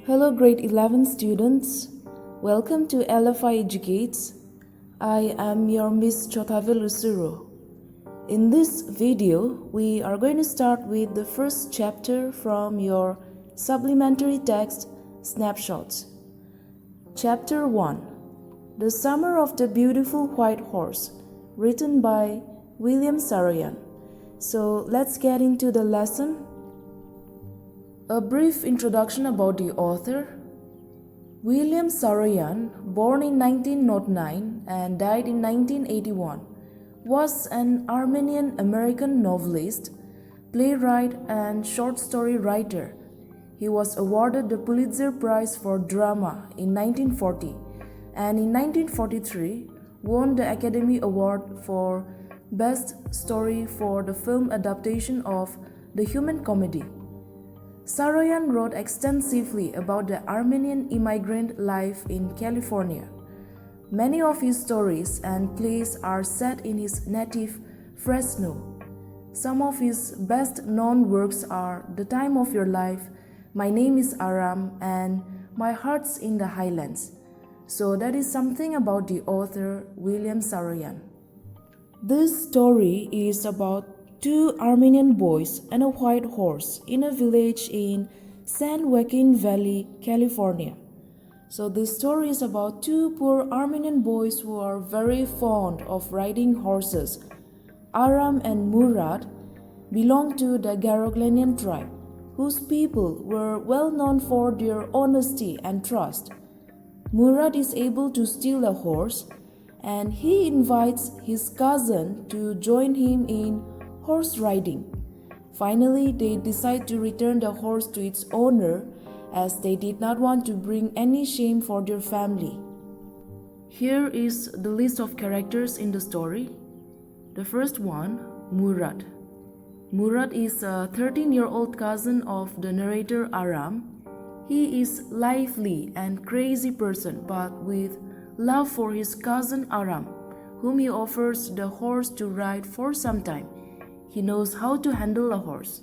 Hello grade 11 students, welcome to LFI Educates. I am your Miss Chotavel Usuro. In this video, we are going to start with the first chapter from your supplementary text snapshots. Chapter 1, The Summer of the Beautiful White Horse, written by William Saroyan. So let's get into the lesson. A brief introduction about the author. William Saroyan, born in 1909 and died in 1981, was an Armenian-American novelist, playwright, and short story writer. He was awarded the Pulitzer Prize for Drama in 1940 and in 1943 won the Academy Award for Best Story for the film adaptation of The Human Comedy. Saroyan wrote extensively about the Armenian immigrant life in California. Many of his stories and plays are set in his native Fresno. Some of his best-known works are The Time of Your Life, My Name is Aram, and My Heart's in the Highlands. So that is something about the author William Saroyan. This story is about two Armenian boys and a white horse in a village in San Joaquin Valley, California. So this story is about two poor Armenian boys who are very fond of riding horses. Aram and Murad belong to the Garoghlanian tribe, whose people were well known for their honesty and trust. Murad is able to steal a horse, and he invites his cousin to join him in horse riding. Finally, they decide to return the horse to its owner as they did not want to bring any shame for their family. Here is the list of characters in the story. The first one, Murad. Murad is a 13-year-old cousin of the narrator Aram. He is lively and crazy person, but with love for his cousin Aram, whom he offers the horse to ride for some time. He knows how to handle a horse.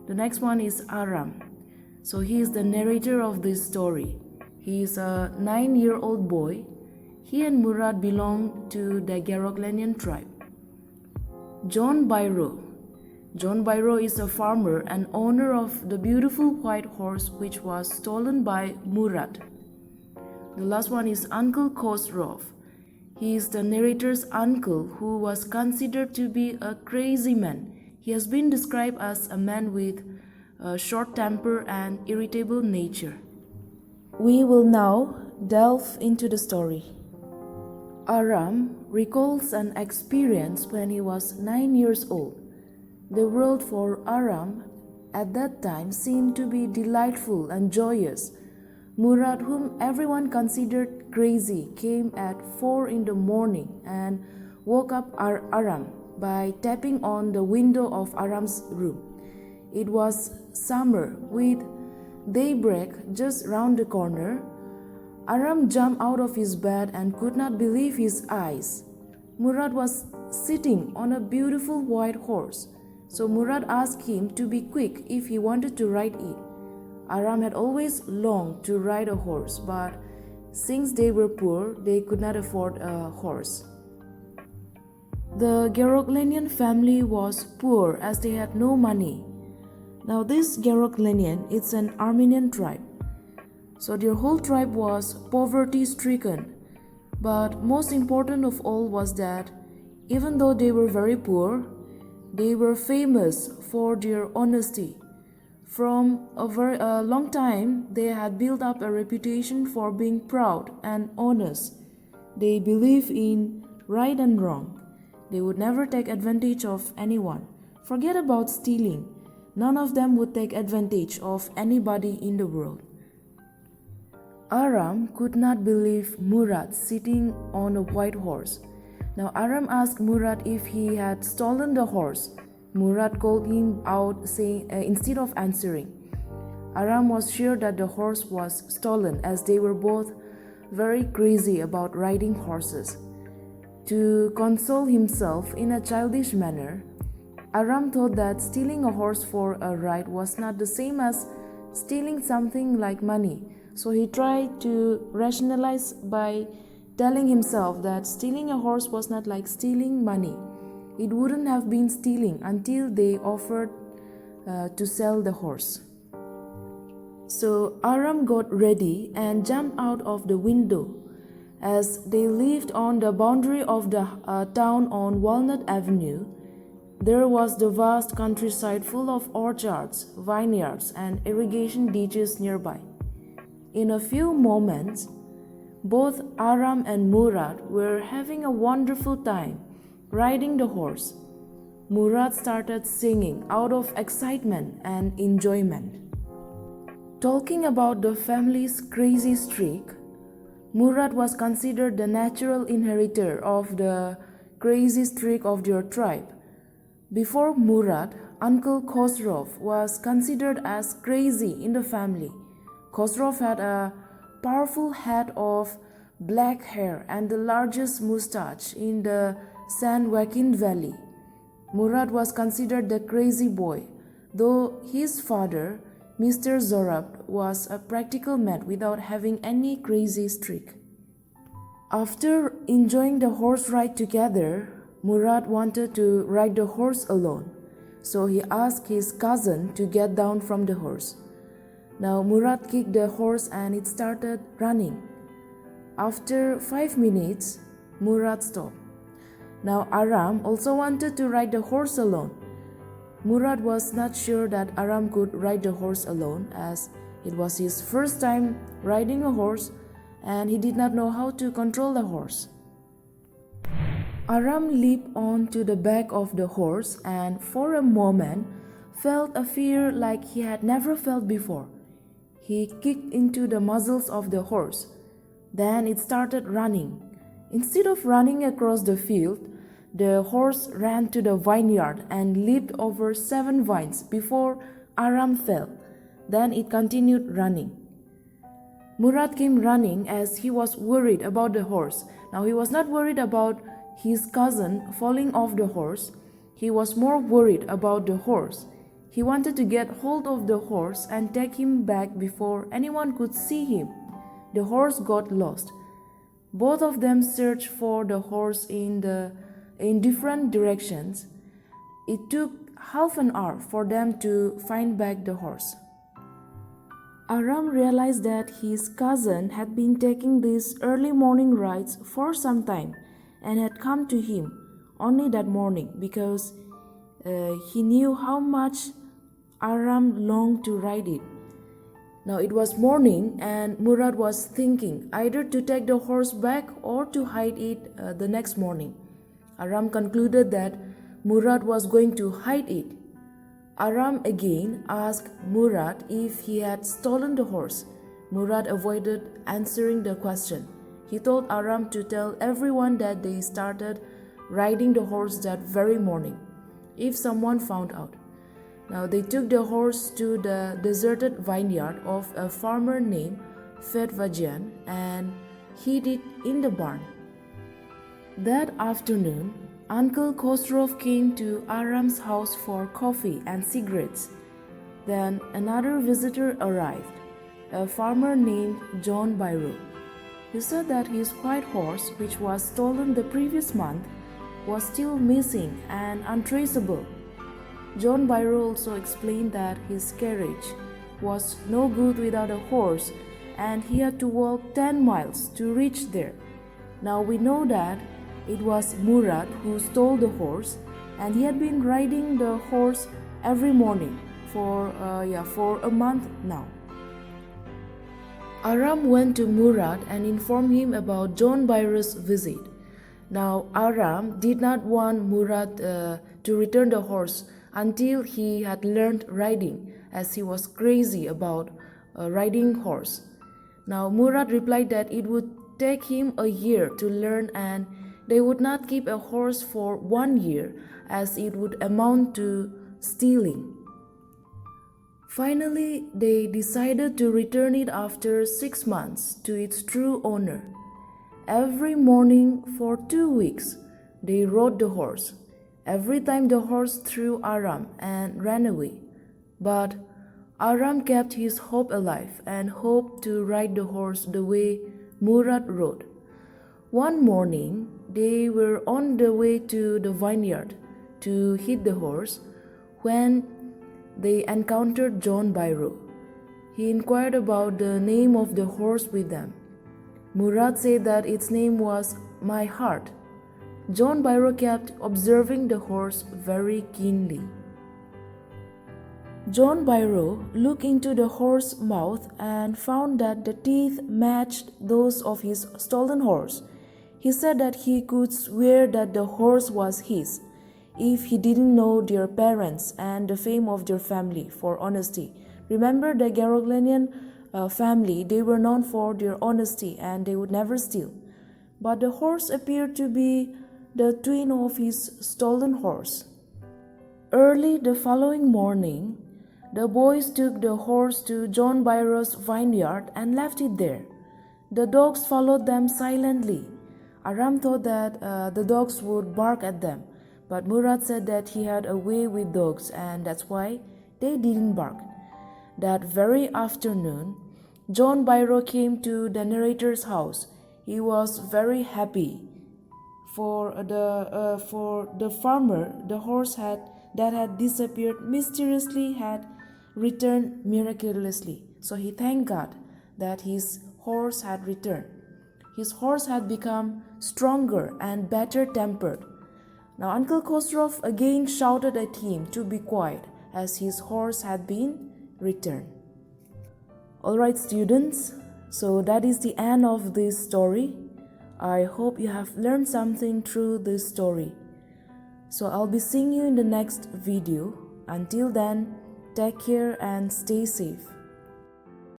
The next one is Aram. So he is the narrator of this story. He is a 9-year-old boy. He and Murad belong to the Garoghlanian tribe. John Byro. John Byro is a farmer and owner of the beautiful white horse which was stolen by Murad. The last one is Uncle Khosrov. He is the narrator's uncle who was considered to be a crazy man. He has been described as a man with a short temper and irritable nature. We will now delve into the story. Aram recalls an experience when he was 9 years old. The world for Aram at that time seemed to be delightful and joyous. Murad, whom everyone considered crazy, came at 4 in the morning and woke up Aram by tapping on the window of Aram's room. It was summer with daybreak just round the corner. Aram jumped out of his bed and could not believe his eyes. Murad was sitting on a beautiful white horse. So Murad asked him to be quick if he wanted to ride it. Aram had always longed to ride a horse, but since they were poor, they could not afford a horse. The Garoghlanian family was poor as they had no money. Now this Garoghlanian, it's an Armenian tribe. So their whole tribe was poverty-stricken. But most important of all was that even though they were very poor, they were famous for their honesty. From a very long time, they had built up a reputation for being proud and honest. They believe in right and wrong. They would never take advantage of anyone. Forget about stealing. None of them would take advantage of anybody in the world. Aram could not believe Murad sitting on a white horse. Now Aram asked Murad if he had stolen the horse. Murad called him out saying, instead of answering. Aram was sure that the horse was stolen as they were both very crazy about riding horses. To console himself in a childish manner, Aram thought that stealing a horse for a ride was not the same as stealing something like money. So he tried to rationalize by telling himself that stealing a horse was not like stealing money. It wouldn't have been stealing until they offered to sell the horse. So Aram got ready and jumped out of the window. As they lived on the boundary of the town on Walnut Avenue, there was the vast countryside full of orchards, vineyards, and irrigation ditches nearby. In a few moments, both Aram and Murad were having a wonderful time riding the horse. Murad started singing out of excitement and enjoyment. Talking about the family's crazy streak, Murad was considered the natural inheritor of the crazy streak of their tribe. Before Murad, Uncle Khosrow was considered as crazy in the family. Khosrow had a powerful head of black hair and the largest mustache in the San Joaquin Valley. Murad was considered the crazy boy, though his father, Mr. Zorab, was a practical man without having any crazy streak. After enjoying the horse ride together, Murad wanted to ride the horse alone, so he asked his cousin to get down from the horse. Now Murad kicked the horse and it started running. After 5 minutes, Murad stopped. Now Aram also wanted to ride the horse alone. Murad was not sure that Aram could ride the horse alone, as it was his first time riding a horse and he did not know how to control the horse. Aram leaped onto the back of the horse and for a moment felt a fear like he had never felt before. He kicked into the muzzles of the horse. Then it started running. Instead of running across the field, the horse ran to the vineyard and leaped over 7 vines before Aram fell. Then it continued running. Murad came running as he was worried about the horse. Now he was not worried about his cousin falling off the horse. He was more worried about the horse. He wanted to get hold of the horse and take him back before anyone could see him. The horse got lost. Both of them searched for the horse in different directions. It took half an hour for them to find back the horse. Aram realized that his cousin had been taking these early morning rides for some time and had come to him only that morning because he knew how much Aram longed to ride it. Now it was morning and Murad was thinking either to take the horse back or to hide it the next morning. Aram concluded that Murad was going to hide it. Aram again asked Murad if he had stolen the horse. Murad avoided answering the question. He told Aram to tell everyone that they started riding the horse that very morning, if someone found out. Now they took the horse to the deserted vineyard of a farmer named Fedvajian and hid it in the barn. That afternoon, Uncle Khosrow came to Aram's house for coffee and cigarettes. Then another visitor arrived, a farmer named John Byro. He said that his white horse, which was stolen the previous month, was still missing and untraceable. John Byro also explained that his carriage was no good without a horse and he had to walk 10 miles to reach there. Now we know that it was Murad who stole the horse and he had been riding the horse every morning for a month now. Aram went to Murad and informed him about John Byro's visit. Now Aram did not want Murad to return the horse until he had learned riding, as he was crazy about riding horse. Now Murad replied that it would take him a year to learn and they would not keep a horse for 1 year, as it would amount to stealing. Finally, they decided to return it after 6 months to its true owner. Every morning for 2 weeks, they rode the horse. Every time the horse threw Aram and ran away. But Aram kept his hope alive and hoped to ride the horse the way Murad rode. One morning, they were on the way to the vineyard to hit the horse when they encountered John Byro. He inquired about the name of the horse with them. Murad said that its name was My Heart. John Byro kept observing the horse very keenly. John Byro looked into the horse's mouth and found that the teeth matched those of his stolen horse. He said that he could swear that the horse was his, if he didn't know their parents and the fame of their family for honesty. Remember the Garoghlanian family, they were known for their honesty and they would never steal. But the horse appeared to be the twin of his stolen horse. Early the following morning, the boys took the horse to John Byro's vineyard and left it there. The dogs followed them silently. Aram thought that the dogs would bark at them, but Murad said that he had a way with dogs and that's why they didn't bark. That very afternoon, John Byro came to the narrator's house. He was very happy. For the farmer, the horse that had disappeared mysteriously had returned miraculously. So he thanked God that his horse had returned. His horse had become stronger and better tempered. Now Uncle Khosrow again shouted at him to be quiet as his horse had been returned. Alright students, so that is the end of this story. I hope you have learned something through this story. So I'll be seeing you in the next video. Until then, take care and stay safe.